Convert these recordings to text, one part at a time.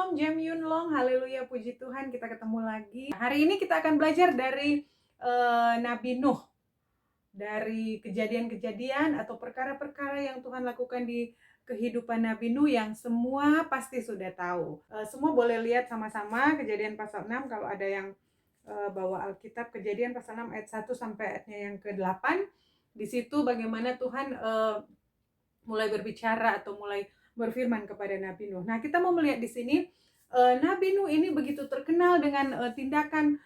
Shalom, Jem Yun Long, haleluya, puji Tuhan, kita ketemu lagi. Hari ini kita akan belajar dari Nabi Nuh, dari kejadian-kejadian atau perkara-perkara yang Tuhan lakukan di kehidupan Nabi Nuh yang semua pasti sudah tahu. Semua boleh lihat sama-sama Kejadian pasal 6 kalau ada yang bawa Alkitab, Kejadian pasal 6 ayat 1 sampai ayatnya yang ke-8. Di situ bagaimana Tuhan mulai berbicara atau mulai berfirman kepada Nabi Nuh. Nah, kita mau melihat di sini Nabi Nuh ini begitu terkenal dengan tindakan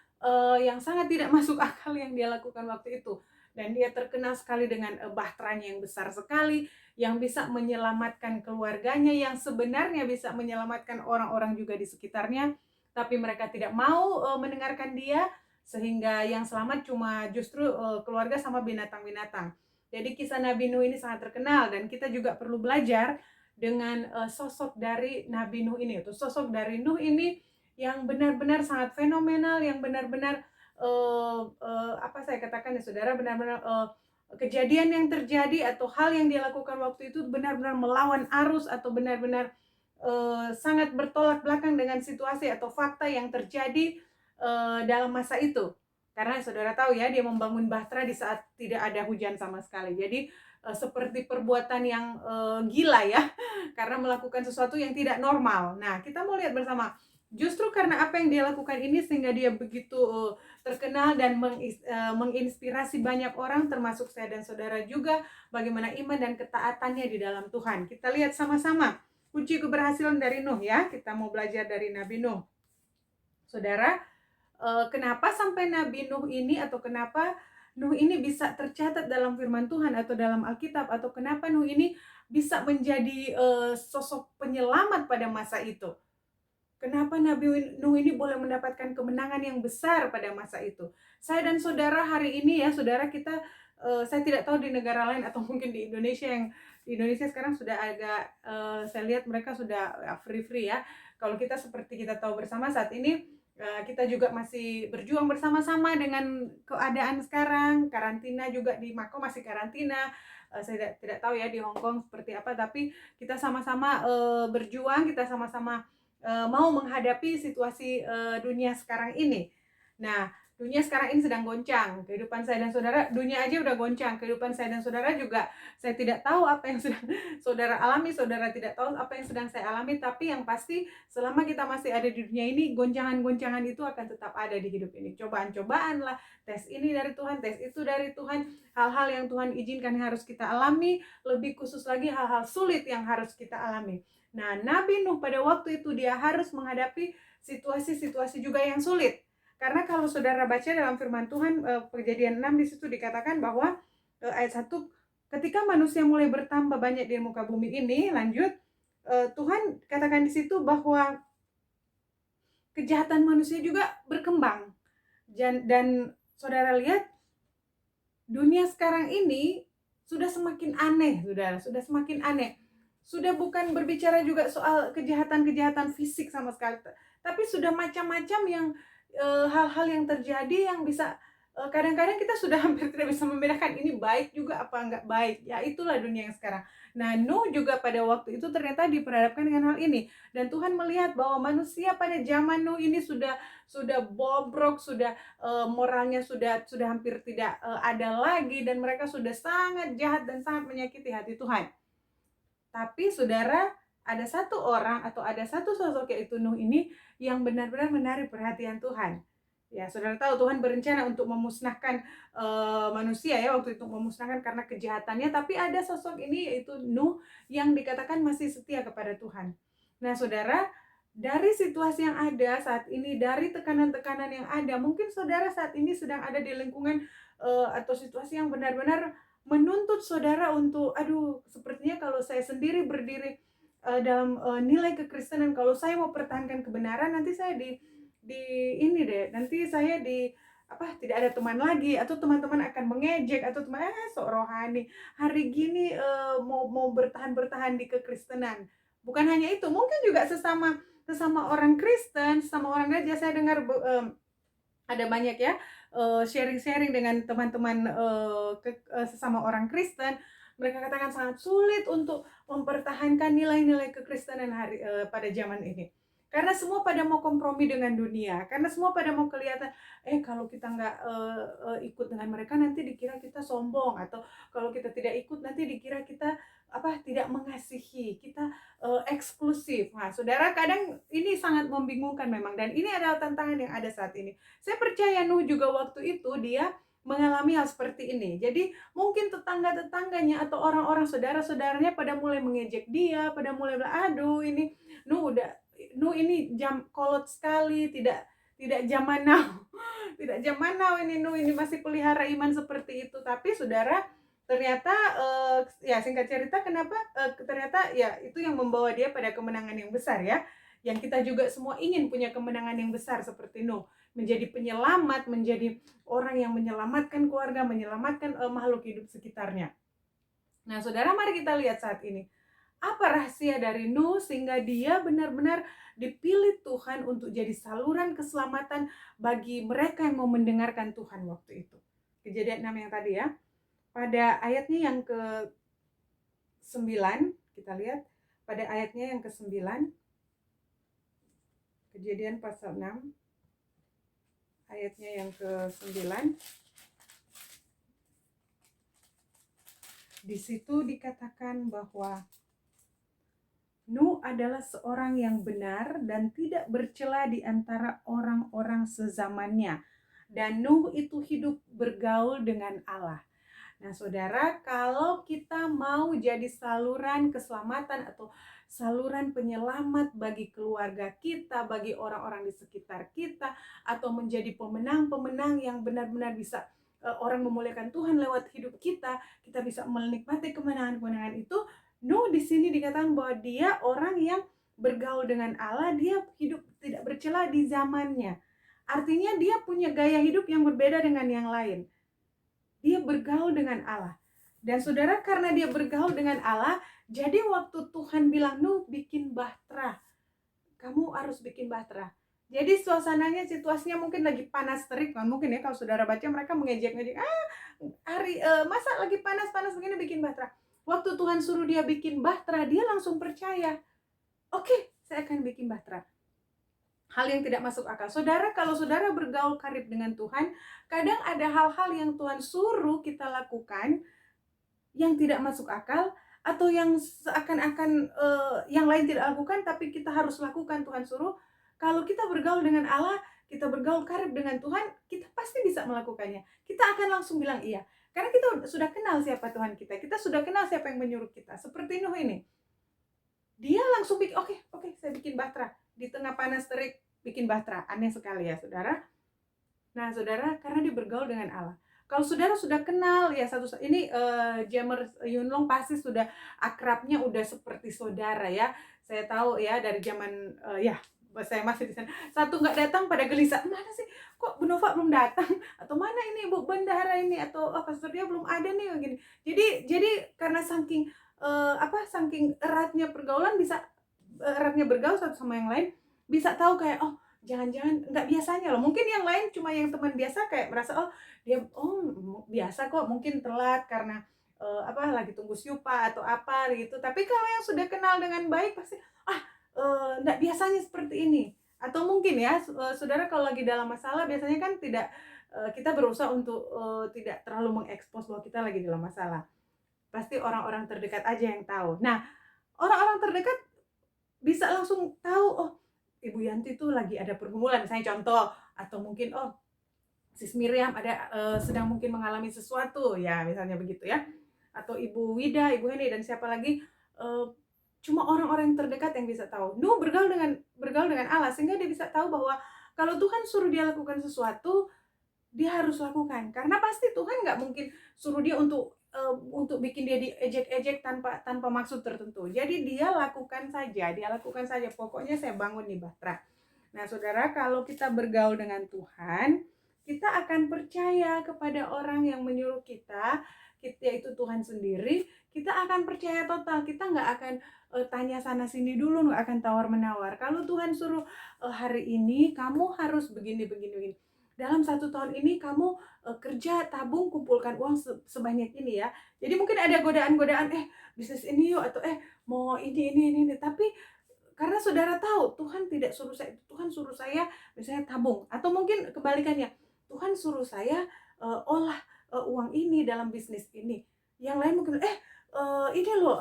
yang sangat tidak masuk akal yang dia lakukan waktu itu. Dan dia terkenal sekali dengan bahteranya yang besar sekali, yang bisa menyelamatkan keluarganya, yang sebenarnya bisa menyelamatkan orang-orang juga di sekitarnya, tapi mereka tidak mau mendengarkan dia, sehingga yang selamat cuma justru keluarga sama binatang-binatang. Jadi kisah Nabi Nuh ini sangat terkenal dan kita juga perlu belajar dengan sosok dari Nabi Nuh ini. Itu sosok dari Nuh ini yang benar-benar sangat fenomenal, yang benar-benar apa saya katakan ya saudara, benar-benar kejadian yang terjadi atau hal yang dia lakukan waktu itu benar-benar melawan arus atau benar-benar sangat bertolak belakang dengan situasi atau fakta yang terjadi dalam masa itu. Karena saudara tahu ya, dia membangun bahtera di saat tidak ada hujan sama sekali. Jadi seperti perbuatan yang gila ya, karena melakukan sesuatu yang tidak normal. Nah, kita mau lihat bersama, justru karena apa yang dia lakukan ini sehingga dia begitu terkenal dan menginspirasi banyak orang, termasuk saya dan saudara juga, bagaimana iman dan ketaatannya di dalam Tuhan. Kita lihat sama-sama kunci keberhasilan dari Nuh ya. Kita mau belajar dari Nabi Nuh. Saudara, kenapa sampai Nabi Nuh ini, atau kenapa Nuh ini bisa tercatat dalam firman Tuhan atau dalam Alkitab, atau kenapa Nuh ini bisa menjadi sosok penyelamat pada masa itu? Kenapa Nabi Nuh ini boleh mendapatkan kemenangan yang besar pada masa itu? Saya dan saudara hari ini ya, saudara kita, saya tidak tahu di negara lain atau mungkin di Indonesia, yang di Indonesia sekarang sudah agak, saya lihat mereka sudah free-free ya. Kalau kita seperti kita tahu bersama saat ini, kita juga masih berjuang bersama-sama dengan keadaan sekarang, karantina juga di Mako masih karantina. Saya tidak tahu ya di Hong Kong seperti apa, tapi kita sama-sama berjuang, kita sama-sama mau menghadapi situasi dunia sekarang ini. Nah, dunia sekarang ini sedang goncang. Kehidupan saya dan saudara, dunia aja udah goncang. Kehidupan saya dan saudara juga, saya tidak tahu apa yang sedang saudara alami, saudara tidak tahu apa yang sedang saya alami, tapi yang pasti selama kita masih ada di dunia ini, goncangan-goncangan itu akan tetap ada di hidup ini. Cobaan-cobaan lah, tes ini dari Tuhan, tes itu dari Tuhan, hal-hal yang Tuhan izinkan yang harus kita alami, lebih khusus lagi hal-hal sulit yang harus kita alami. Nah, Nabi Nuh pada waktu itu dia harus menghadapi situasi-situasi juga yang sulit. Karena kalau saudara baca dalam firman Tuhan, Kejadian 6 di situ dikatakan bahwa ayat 1, ketika manusia mulai bertambah banyak di muka bumi ini, lanjut, Tuhan katakan di situ bahwa kejahatan manusia juga berkembang. Dan saudara lihat, dunia sekarang ini sudah semakin aneh, saudara, sudah semakin aneh. Sudah bukan berbicara juga soal kejahatan-kejahatan fisik sama sekali, tapi sudah macam-macam yang hal-hal yang terjadi yang bisa kadang-kadang kita sudah hampir tidak bisa membedakan ini baik juga apa enggak baik. Ya itulah dunia yang sekarang. Nah, Nuh juga pada waktu itu ternyata diperhadapkan dengan hal ini. Dan Tuhan melihat bahwa manusia pada zaman Nuh ini sudah bobrok, sudah moralnya sudah hampir tidak ada lagi, dan mereka sudah sangat jahat dan sangat menyakiti hati Tuhan. Tapi saudara, ada satu orang atau ada satu sosok, yaitu Nuh ini, yang benar-benar menarik perhatian Tuhan. Ya, saudara tahu Tuhan berencana untuk memusnahkan manusia ya, waktu itu memusnahkan karena kejahatannya, tapi ada sosok ini yaitu Nuh yang dikatakan masih setia kepada Tuhan. Nah, saudara, dari situasi yang ada saat ini, dari tekanan-tekanan yang ada, mungkin saudara saat ini sedang ada di lingkungan atau situasi yang benar-benar menuntut saudara untuk, aduh, sepertinya kalau saya sendiri berdiri dalam nilai kekristenan, kalau saya mau pertahankan kebenaran, nanti saya ini deh, nanti saya tidak ada teman lagi, atau teman-teman akan mengejek, atau teman sok rohani hari gini mau bertahan di kekristenan. Bukan hanya itu, mungkin juga sesama orang Kristen, sesama orang gereja. Saya dengar ada banyak ya sharing-sharing dengan teman-teman sesama orang Kristen. Mereka katakan sangat sulit untuk mempertahankan nilai-nilai kekristenan pada zaman ini. Karena semua pada mau kompromi dengan dunia, karena semua pada mau kelihatan, kalau kita nggak ikut dengan mereka nanti dikira kita sombong, atau kalau kita tidak ikut nanti dikira kita tidak mengasihi, kita eksklusif. Nah, saudara, kadang ini sangat membingungkan memang, dan ini adalah tantangan yang ada saat ini. Saya percaya Nuh juga waktu itu dia mengalami hal seperti ini. Jadi mungkin tetangga-tetangganya atau orang-orang saudara-saudaranya pada mulai mengejek dia, pada mulai bilang, aduh ini Nuh ini jam kolot sekali, tidak zaman now. Tidak zaman now ini Nuh ini masih pelihara iman seperti itu. Tapi saudara, ternyata ya singkat cerita kenapa ternyata ya itu yang membawa dia pada kemenangan yang besar ya. Yang kita juga semua ingin punya kemenangan yang besar seperti Nuh, menjadi penyelamat, menjadi orang yang menyelamatkan keluarga, menyelamatkan makhluk hidup sekitarnya. Nah, saudara, mari kita lihat saat ini. Apa rahasia dari Nuh sehingga dia benar-benar dipilih Tuhan untuk jadi saluran keselamatan bagi mereka yang mau mendengarkan Tuhan waktu itu. Kejadian 6 yang tadi ya. Pada ayatnya yang ke-9, kita lihat pada ayatnya yang ke-9, Kejadian pasal 6, ayatnya yang ke-9. Di situ dikatakan bahwa Nuh adalah seorang yang benar dan tidak bercela di antara orang-orang sezamannya. Dan Nuh itu hidup bergaul dengan Allah. Nah, saudara, kalau kita mau jadi saluran keselamatan atau saluran penyelamat bagi keluarga kita, bagi orang-orang di sekitar kita, atau menjadi pemenang-pemenang yang benar-benar bisa orang memuliakan Tuhan lewat hidup kita bisa menikmati kemenangan-kemenangan itu. Nuh di sini dikatakan bahwa dia orang yang bergaul dengan Allah, dia hidup tidak bercela di zamannya. Artinya dia punya gaya hidup yang berbeda dengan yang lain. Dia bergaul dengan Allah. Dan saudara, karena dia bergaul dengan Allah, jadi waktu Tuhan bilang, Nuh bikin bahtera, kamu harus bikin bahtera. Jadi suasananya, situasinya mungkin lagi panas terik kan, mungkin ya kalau saudara baca mereka mengejek-ngejek, masa lagi panas-panas begini bikin bahtera. Waktu Tuhan suruh dia bikin bahtera, dia langsung percaya. Oke, saya akan bikin bahtera. Hal yang tidak masuk akal. Saudara, kalau saudara bergaul karib dengan Tuhan, kadang ada hal-hal yang Tuhan suruh kita lakukan yang tidak masuk akal, atau yang seakan-akan yang lain tidak lakukan tapi kita harus lakukan, Tuhan suruh. Kalau kita bergaul dengan Allah, kita bergaul karib dengan Tuhan, kita pasti bisa melakukannya. Kita akan langsung bilang iya. Karena kita sudah kenal siapa Tuhan kita. Kita sudah kenal siapa yang menyuruh kita. Seperti Nuh ini. Dia langsung bikin, oke, saya bikin bahtera. Di tengah panas terik, bikin bahtera. Aneh sekali ya, saudara. Nah, saudara, karena dia bergaul dengan Allah. Kalau saudara sudah kenal, ya ini Jamer Yunlong pasti sudah akrabnya udah seperti saudara ya. Saya tahu ya dari zaman, saya masih di sana. Satu nggak datang pada gelisah, mana sih? Kok Bu Nova belum datang? Atau mana ini Bu Bendahara ini? Atau pastor dia belum ada nih begini. Jadi karena saking saking eratnya pergaulan, eratnya bergaul satu sama yang lain, bisa tahu kayak, oh jangan-jangan nggak biasanya loh. Mungkin yang lain cuma yang teman biasa kayak merasa, dia biasa kok, mungkin telat karena lagi tunggu syupa atau apa gitu. Tapi kalau yang sudah kenal dengan baik pasti nggak biasanya seperti ini. Atau mungkin ya saudara, kalau lagi dalam masalah biasanya kan tidak kita berusaha untuk tidak terlalu mengekspos bahwa kita lagi dalam masalah. Pasti orang-orang terdekat aja yang tahu. Nah, orang-orang terdekat bisa langsung tahu, Ibu Yanti tuh lagi ada pergumulan, misalnya contoh, atau mungkin Sis Miriam ada sedang mungkin mengalami sesuatu ya, misalnya begitu ya. Atau Ibu Wida, Ibu Heni, dan siapa lagi, cuma orang-orang yang terdekat yang bisa tahu. Nuh bergaul dengan Allah sehingga dia bisa tahu bahwa kalau Tuhan suruh dia lakukan sesuatu, dia harus lakukan. Karena pasti Tuhan nggak mungkin suruh dia untuk bikin dia diejek-ejek tanpa maksud tertentu. Jadi dia lakukan saja. Pokoknya saya bangun nih bahtera. Nah, saudara, kalau kita bergaul dengan Tuhan, kita akan percaya kepada orang yang menyuruh kita, yaitu Tuhan sendiri. Kita akan percaya total. Kita nggak akan tanya sana sini dulu, nggak akan tawar menawar. Kalau Tuhan suruh hari ini kamu harus begini. Dalam 1 tahun ini kamu kerja, tabung, kumpulkan uang sebanyak ini ya. Jadi mungkin ada godaan-godaan, bisnis ini yuk, atau mau ini. Tapi Karena saudara tahu Tuhan tidak suruh saya, Tuhan suruh saya misalnya tabung, atau mungkin kebalikannya, Tuhan suruh saya olah uang ini dalam bisnis ini. Yang lain mungkin ini loh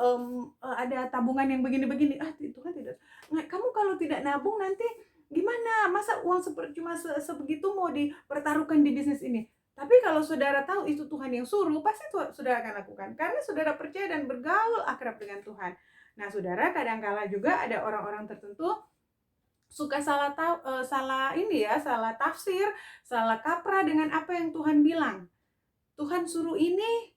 ada tabungan yang begini-begini. Tuhan tidak. Nah, kamu kalau tidak nabung nanti gimana? Masa uang cuma sebegitu mau dipertaruhkan di bisnis ini? Tapi kalau saudara tahu itu Tuhan yang suruh, pasti saudara akan lakukan. Karena saudara percaya dan bergaul akrab dengan Tuhan. Nah, saudara, kadangkala juga ada orang-orang tertentu suka salah salah tafsir, salah kaprah dengan apa yang Tuhan bilang. Tuhan suruh ini,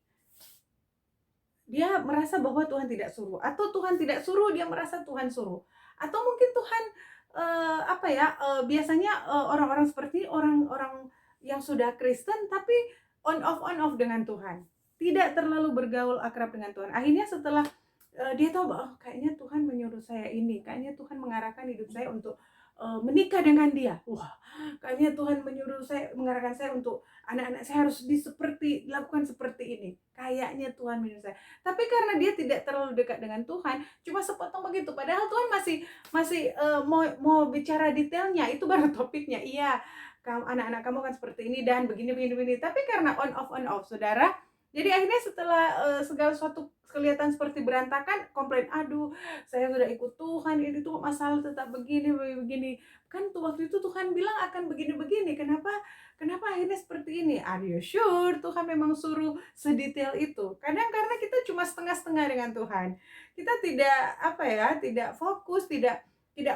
dia merasa bahwa Tuhan tidak suruh, atau Tuhan tidak suruh, dia merasa Tuhan suruh. Atau mungkin Tuhan biasanya orang-orang seperti orang-orang yang sudah Kristen tapi on off dengan Tuhan. Tidak terlalu bergaul akrab dengan Tuhan. Akhirnya setelah dia tahu bahwa kayaknya Tuhan menyuruh saya ini, kayaknya Tuhan mengarahkan hidup saya untuk menikah dengan dia. Wah, kayaknya Tuhan mengarahkan saya untuk anak-anak saya harus dilakukan seperti ini. Kayaknya Tuhan menyuruh saya. Tapi karena dia tidak terlalu dekat dengan Tuhan, cuma sepotong begitu. Padahal Tuhan masih mau bicara detailnya, itu baru topiknya. Iya, anak-anak kamu kan seperti ini dan begini. Tapi karena on off, saudara. Jadi akhirnya setelah segala sesuatu kelihatan seperti berantakan, komplain, aduh saya sudah ikut Tuhan, ini tuh masalah tetap begini. Kan waktu itu Tuhan bilang akan begini, kenapa akhirnya seperti ini? Are you sure Tuhan memang suruh sedetail itu? Kadang karena kita cuma setengah-setengah dengan Tuhan. Kita tidak fokus, tidak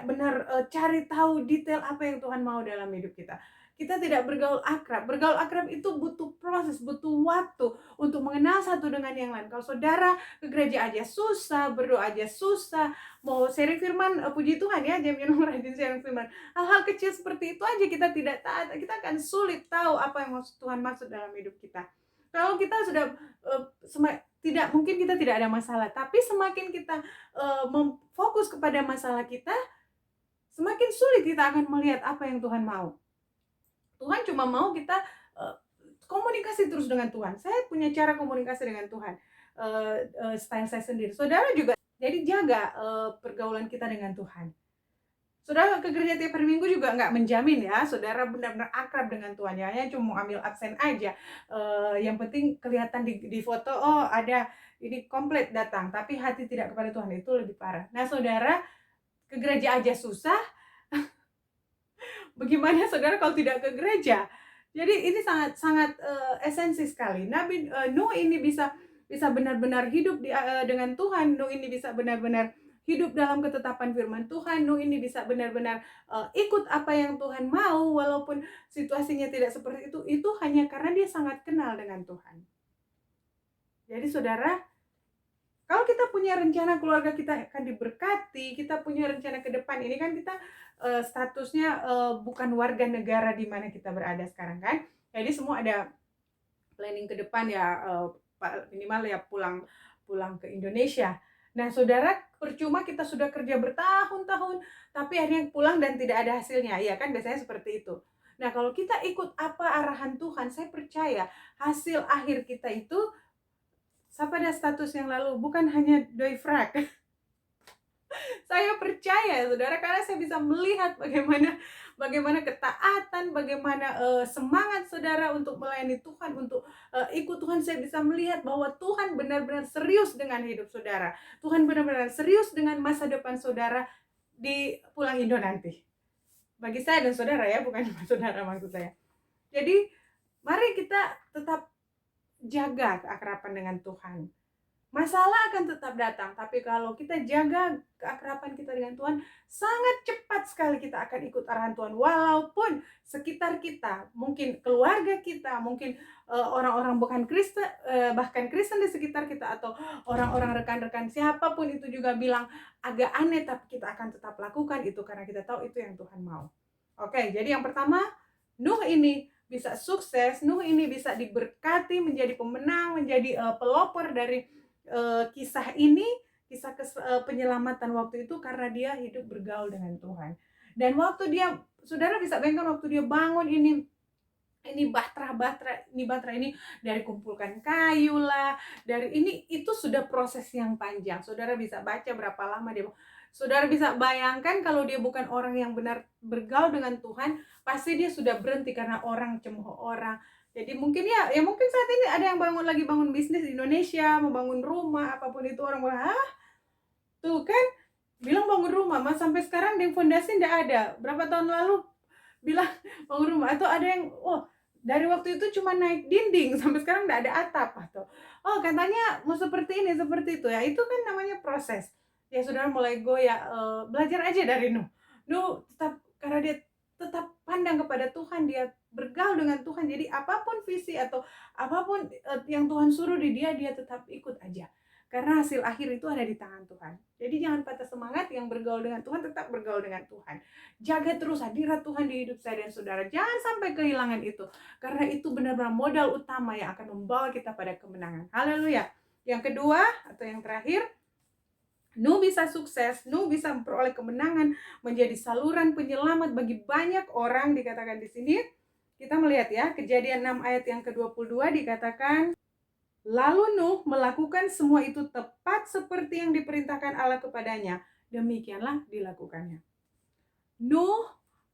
benar cari tahu detail apa yang Tuhan mau dalam hidup kita. Kita tidak bergaul akrab. Bergaul akrab itu butuh proses, butuh waktu untuk mengenal satu dengan yang lain. Kalau saudara ke gereja aja susah, berdoa aja susah, mau sharing firman, puji Tuhan ya, jangan rajin sharing firman. Hal-hal kecil seperti itu aja kita tidak taat, kita akan sulit tahu apa yang Tuhan maksud dalam hidup kita. Kalau kita sudah mungkin kita tidak ada masalah, tapi semakin kita fokus kepada masalah kita, semakin sulit kita akan melihat apa yang Tuhan mau. Tuhan cuma mau kita komunikasi terus dengan Tuhan. Saya punya cara komunikasi dengan Tuhan, style saya sendiri. Saudara juga, jadi jaga pergaulan kita dengan Tuhan. Saudara ke gereja tiap hari Minggu juga nggak menjamin ya, saudara benar-benar akrab dengan Tuhan. Ya, cuma mau ambil absen aja. Yang penting kelihatan di foto, oh ada ini komplit datang, tapi hati tidak kepada Tuhan, itu lebih parah. Nah, saudara ke gereja aja susah, bagaimana saudara kalau tidak ke gereja? Jadi ini sangat esensi sekali. Nabi Nuh ini bisa benar-benar hidup dengan Tuhan. Nuh ini bisa benar-benar hidup dalam ketetapan firman Tuhan. Nuh ini bisa benar-benar ikut apa yang Tuhan mau, walaupun situasinya tidak seperti itu. Itu hanya karena dia sangat kenal dengan Tuhan. Jadi saudara, kalau kita punya rencana keluarga kita akan diberkati, kita punya rencana ke depan, ini kan kita statusnya bukan warga negara di mana kita berada sekarang kan. Jadi semua ada planning ke depan ya, minimal ya pulang ke Indonesia. Nah, saudara, percuma kita sudah kerja bertahun-tahun, tapi akhirnya pulang dan tidak ada hasilnya. Iya kan, biasanya seperti itu. Nah, kalau kita ikut apa arahan Tuhan, saya percaya hasil akhir kita itu pada status yang lalu, bukan hanya doi frak. Saya percaya saudara, karena saya bisa melihat bagaimana ketaatan, bagaimana semangat saudara untuk melayani Tuhan, untuk ikut Tuhan. Saya bisa melihat bahwa Tuhan benar-benar serius dengan hidup saudara. Tuhan benar-benar serius dengan masa depan saudara di pulang Indo nanti. Bagi saya dan saudara ya, bukan saudara maksud saya. Jadi mari kita tetap jaga keakraban dengan Tuhan. Masalah akan tetap datang, tapi kalau kita jaga keakraban kita dengan Tuhan, sangat cepat sekali kita akan ikut arahan Tuhan. Walaupun sekitar kita, mungkin keluarga kita, mungkin orang-orang bukan Kristen, bahkan Kristen di sekitar kita, atau orang-orang rekan-rekan siapapun itu juga bilang agak aneh, tapi kita akan tetap lakukan itu karena kita tahu itu yang Tuhan mau. Oke, jadi yang pertama, Nuh ini bisa sukses, Nuh ini bisa diberkati, menjadi pemenang, menjadi pelopor dari kisah ini, kisah penyelamatan waktu itu karena dia hidup bergaul dengan Tuhan. Dan waktu dia, saudara bisa bayangkan waktu dia bangun ini batra ini dari kumpulkan kayu lah, dari ini, itu sudah proses yang panjang. Saudara bisa baca berapa lama dia. Saudara bisa bayangkan kalau dia bukan orang yang benar bergaul dengan Tuhan, pasti dia sudah berhenti karena orang cemooh orang. Jadi mungkin ya mungkin saat ini ada yang bangun bisnis di Indonesia, membangun rumah, apapun itu orang bilang, "Hah? Tuh kan, bilang bangun rumah, Mas sampai sekarang yang fondasi nggak ada. Berapa tahun lalu bilang bangun rumah." Atau ada yang, "Oh, dari waktu itu cuma naik dinding sampai sekarang nggak ada atap." Atau, "Oh, katanya mau seperti ini, seperti itu." Ya itu kan namanya proses. Ya Saudara mulai goyah, belajar aja dari Nuh. Nuh tetap karena dia tetap pandang kepada Tuhan, dia bergaul dengan Tuhan. Jadi apapun visi atau apapun yang Tuhan suruh di dia, dia tetap ikut aja. Karena hasil akhir itu ada di tangan Tuhan. Jadi jangan patah semangat, yang bergaul dengan Tuhan tetap bergaul dengan Tuhan. Jaga terus hadirat Tuhan di hidup saya dan saudara. Jangan sampai kehilangan itu. Karena itu benar-benar modal utama yang akan membawa kita pada kemenangan. Haleluya. Yang kedua atau yang terakhir, Nuh bisa sukses, Nuh bisa memperoleh kemenangan, menjadi saluran penyelamat bagi banyak orang, dikatakan di sini. Kita melihat ya, Kejadian 6 ayat yang ke-22 dikatakan, lalu Nuh melakukan semua itu tepat seperti yang diperintahkan Allah kepadanya. Demikianlah dilakukannya. Nuh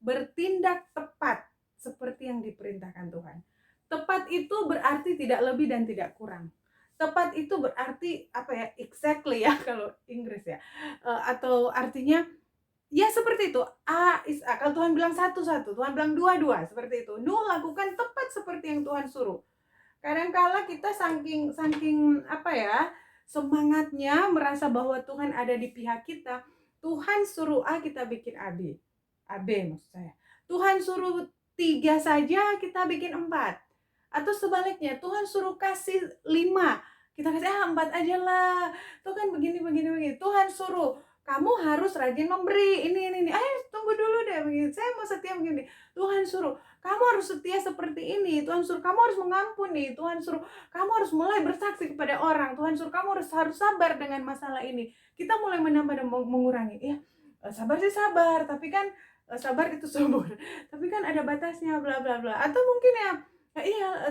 bertindak tepat seperti yang diperintahkan Tuhan. Tepat itu berarti tidak lebih dan tidak kurang. Tepat itu berarti apa ya? Exactly ya kalau Inggris ya. Atau artinya ya seperti itu. A is A. Kalau Tuhan bilang satu, Tuhan bilang dua, seperti itu. Nuh lakukan tepat seperti yang Tuhan suruh. Kadang-kala kita saking apa ya, semangatnya merasa bahwa Tuhan ada di pihak kita. Tuhan suruh A, kita bikin AB maksud saya. Tuhan suruh 3 saja, kita bikin 4. Atau sebaliknya, Tuhan suruh kasih 5, kita kasih 4 aja lah. Tuh kan begini. Tuhan suruh kamu harus rajin memberi ini. Tunggu dulu deh begini. Saya mau setia begini. Tuhan suruh kamu harus setia seperti ini. Tuhan suruh kamu harus mengampuni. Tuhan suruh kamu harus mulai bersaksi kepada orang. Tuhan suruh kamu harus sabar dengan masalah ini. Kita mulai menambah dan mengurangi. Ya, sabar sih sabar, tapi kan sabar itu subur. Tapi kan ada batasnya bla bla bla. Atau mungkin ya,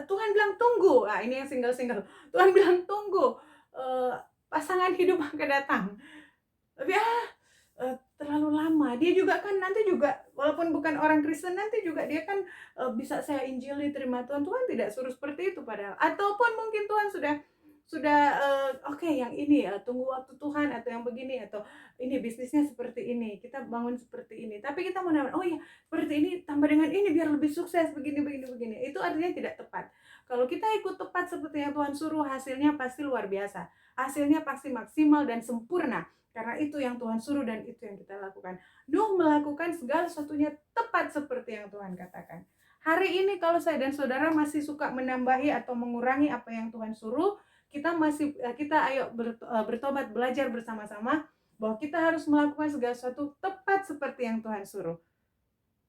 Tuhan bilang tunggu. Nah, ini yang single. Tuhan bilang tunggu. Pasangan hidup akan datang. Tapi terlalu lama. Dia juga kan nanti juga walaupun bukan orang Kristen, nanti juga dia kan bisa saya injili, terima Tuhan. Tuhan tidak suruh seperti itu padahal. Ataupun mungkin Tuhan sudah oke, yang ini tunggu waktu Tuhan, atau yang begini, atau ini bisnisnya seperti ini, kita bangun seperti ini. Tapi kita mau nambah, oh iya seperti ini tambah dengan ini biar lebih sukses begini. Itu artinya tidak tepat. Kalau kita ikut tepat seperti yang Tuhan suruh, hasilnya pasti luar biasa. Hasilnya pasti maksimal dan sempurna. Karena itu yang Tuhan suruh dan itu yang kita lakukan. Nuh melakukan segala sesuatunya tepat seperti yang Tuhan katakan. Hari ini kalau saya dan saudara masih suka menambahi atau mengurangi apa yang Tuhan suruh, kita ayo bertobat, belajar bersama-sama bahwa kita harus melakukan segala sesuatu tepat seperti yang Tuhan suruh.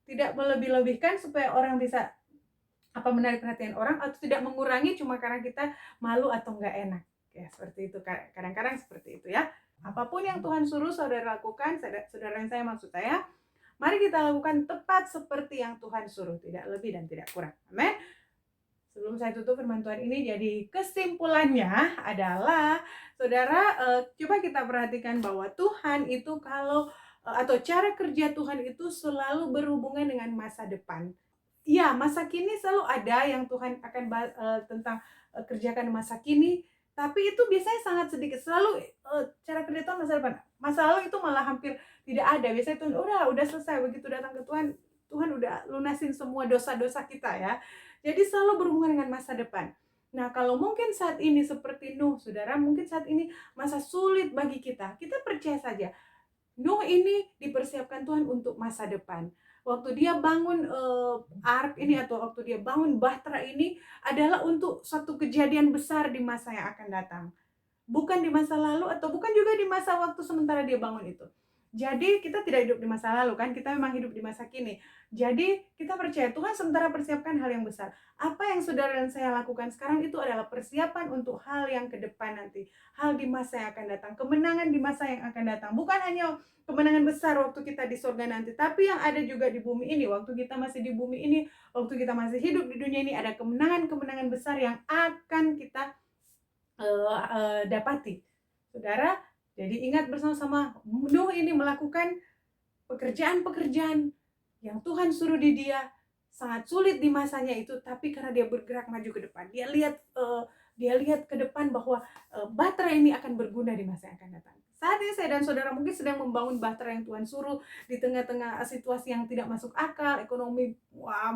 Tidak melebih-lebihkan supaya orang bisa menarik perhatian orang, atau tidak mengurangi cuma karena kita malu atau nggak enak. Ya, seperti itu. Kadang-kadang seperti itu ya. Apapun yang Tuhan suruh saudara lakukan, saudara yang saya maksud saya, mari kita lakukan tepat seperti yang Tuhan suruh, tidak lebih dan tidak kurang. Amin. Sebelum saya tutup firman Tuhan ini, jadi kesimpulannya adalah, saudara, coba kita perhatikan bahwa Tuhan itu atau cara kerja Tuhan itu selalu berhubungan dengan masa depan. Ya, masa kini selalu ada yang Tuhan akan tentang kerjakan masa kini, tapi itu biasanya sangat sedikit. Selalu cara kerja Tuhan masa depan. Masa lalu itu malah hampir tidak ada. Biasanya Tuhan udah selesai, begitu datang ke Tuhan, Tuhan udah lunasin semua dosa-dosa kita ya. Jadi selalu berhubungan dengan masa depan. Nah, kalau mungkin saat ini seperti Nuh, saudara, mungkin saat ini masa sulit bagi kita. Kita percaya saja, Nuh ini dipersiapkan Tuhan untuk masa depan. Waktu dia bangun ark ini, atau waktu dia bangun bahtera ini, adalah untuk suatu kejadian besar di masa yang akan datang. Bukan di masa lalu, atau bukan juga di masa waktu sementara dia bangun itu. Jadi kita tidak hidup di masa lalu kan, kita memang hidup di masa kini. Jadi kita percaya Tuhan sementara persiapkan hal yang besar. Apa yang saudara dan saya lakukan sekarang itu adalah persiapan untuk hal yang ke depan nanti. Hal di masa yang akan datang, kemenangan di masa yang akan datang. Bukan hanya kemenangan besar waktu kita di surga nanti, tapi yang ada juga di bumi ini. Waktu kita masih di bumi ini, waktu kita masih hidup di dunia ini, ada kemenangan-kemenangan besar yang akan kita dapati. Saudara, Jadi ingat bersama-sama, Nuh ini melakukan pekerjaan-pekerjaan yang Tuhan suruh di dia, sangat sulit di masanya itu, tapi karena dia bergerak maju ke depan, dia lihat ke depan bahwa bahtera ini akan berguna di masa yang akan datang. Saat ini saya dan saudara mungkin sedang membangun bahtera yang Tuhan suruh di tengah-tengah situasi yang tidak masuk akal, ekonomi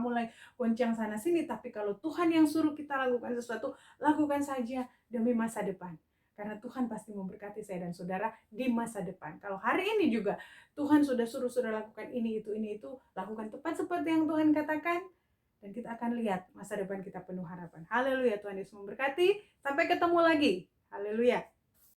mulai goncang sana sini, tapi kalau Tuhan yang suruh kita lakukan sesuatu, lakukan saja demi masa depan. Karena Tuhan pasti memberkati saya dan saudara di masa depan. Kalau hari ini juga Tuhan sudah suruh lakukan ini itu, lakukan tepat seperti yang Tuhan katakan, dan kita akan lihat masa depan kita penuh harapan. Haleluya, Tuhan Yesus memberkati. Sampai ketemu lagi. Haleluya.